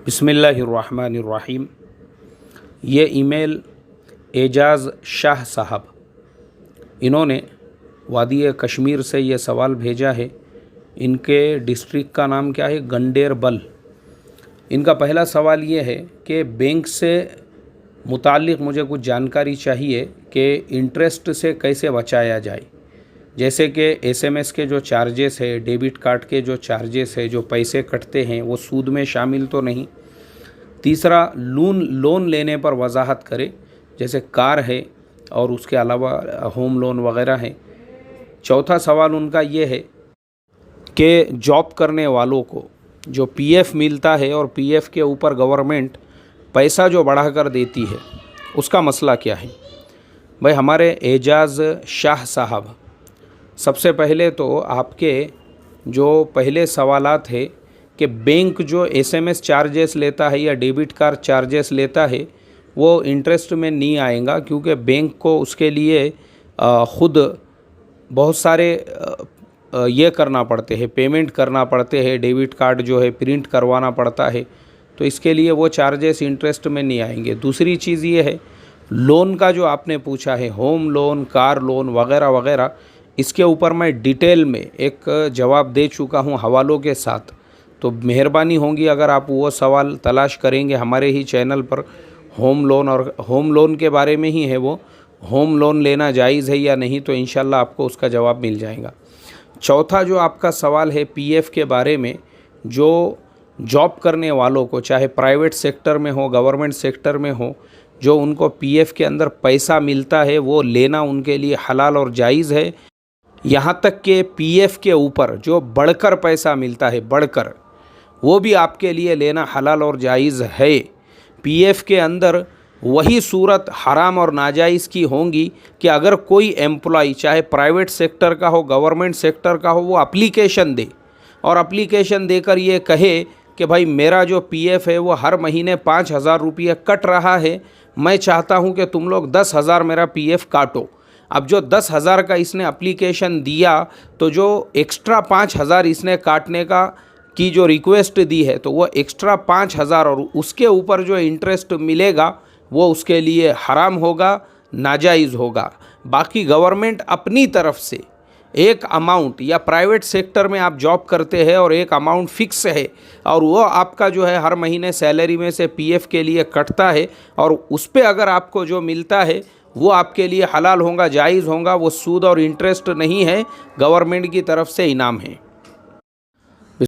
बिस्मिल्लाहिर्रहमानिर्रहीम। ये ईमेल एजाज़ शाह साहब, इन्होंने वादी कश्मीर से ये सवाल भेजा है। इनके डिस्ट्रिक्ट का नाम क्या है? गंडेरबल। इनका पहला सवाल ये है कि बैंक से मुताल्लिक़ मुझे कुछ जानकारी चाहिए कि इंटरेस्ट से कैसे बचाया जाए। जैसे कि एसएमएस के जो चार्जेस है, डेबिट कार्ड के जो चार्जेस है, जो पैसे कटते हैं वो सूद में शामिल तो नहीं। तीसरा, लोन लेने पर वजाहत करे, जैसे कार है और उसके अलावा होम लोन वगैरह है। चौथा सवाल उनका ये है कि जॉब करने वालों को जो पीएफ मिलता है और पीएफ के ऊपर गवर्नमेंट पैसा जो बढ़ाकर देती है, उसका मसला क्या है। भाई, हमारे एजाज़ शाह साहब, सबसे पहले तो आपके जो पहले सवालात है कि बैंक जो एसएमएस चार्जेस लेता है या डेबिट कार्ड चार्जेस लेता है वो इंटरेस्ट में नहीं आएगा, क्योंकि बैंक को उसके लिए ख़ुद बहुत सारे ये करना पड़ते हैं, पेमेंट करना पड़ते हैं। डेबिट कार्ड जो है प्रिंट करवाना पड़ता है, तो इसके लिए वो चार्जेस इंटरेस्ट में नहीं आएंगे। दूसरी चीज़ ये है, लोन का जो आपने पूछा है, होम लोन, कार लोन वगैरह वगैरह, इसके ऊपर मैं डिटेल में एक जवाब दे चुका हूँ हवालों के साथ। तो मेहरबानी होगी अगर आप वो सवाल तलाश करेंगे हमारे ही चैनल पर। होम लोन और होम लोन के बारे में ही है वो, होम लोन लेना जायज़ है या नहीं, तो इंशाल्लाह आपको उसका जवाब मिल जाएगा। चौथा जो आपका सवाल है पीएफ के बारे में, जो जॉब करने वालों को, चाहे प्राइवेट सेक्टर में हो, गवर्नमेंट सेक्टर में हो, जो उनको पीएफ के अंदर पैसा मिलता है वो लेना उनके लिए हलाल और जायज़ है। यहाँ तक कि पीएफ के ऊपर जो बढ़कर पैसा मिलता है, बढ़कर, वो भी आपके लिए लेना हलाल और जायज़ है। पीएफ के अंदर वही सूरत हराम और नाजायज़ की होंगी कि अगर कोई एम्प्लॉय, चाहे प्राइवेट सेक्टर का हो, गवर्नमेंट सेक्टर का हो, वो एप्लीकेशन दे और एप्लीकेशन देकर ये कहे कि भाई मेरा जो पीएफ है वो हर महीने 5,000 रुपये कट रहा है, मैं चाहता हूँ कि तुम लोग 10,000 मेरा पीएफ काटो। अब जो 10,000 का इसने एप्लीकेशन दिया, तो जो एक्स्ट्रा 5,000 इसने काटने की जो रिक्वेस्ट दी है, तो वो एक्स्ट्रा 5,000 और उसके ऊपर जो इंटरेस्ट मिलेगा वो उसके लिए हराम होगा, नाजायज़ होगा। बाकी गवर्नमेंट अपनी तरफ से एक अमाउंट, या प्राइवेट सेक्टर में आप जॉब करते हैं और एक अमाउंट फ़िक्स है और वो आपका जो है हर महीने सैलरी में से पीएफ के लिए कटता है, और उस पर अगर आपको जो मिलता है वो आपके लिए हलाल होगा, जायज़ होगा। वो सूद और इंटरेस्ट नहीं है, गवर्नमेंट की तरफ से इनाम है।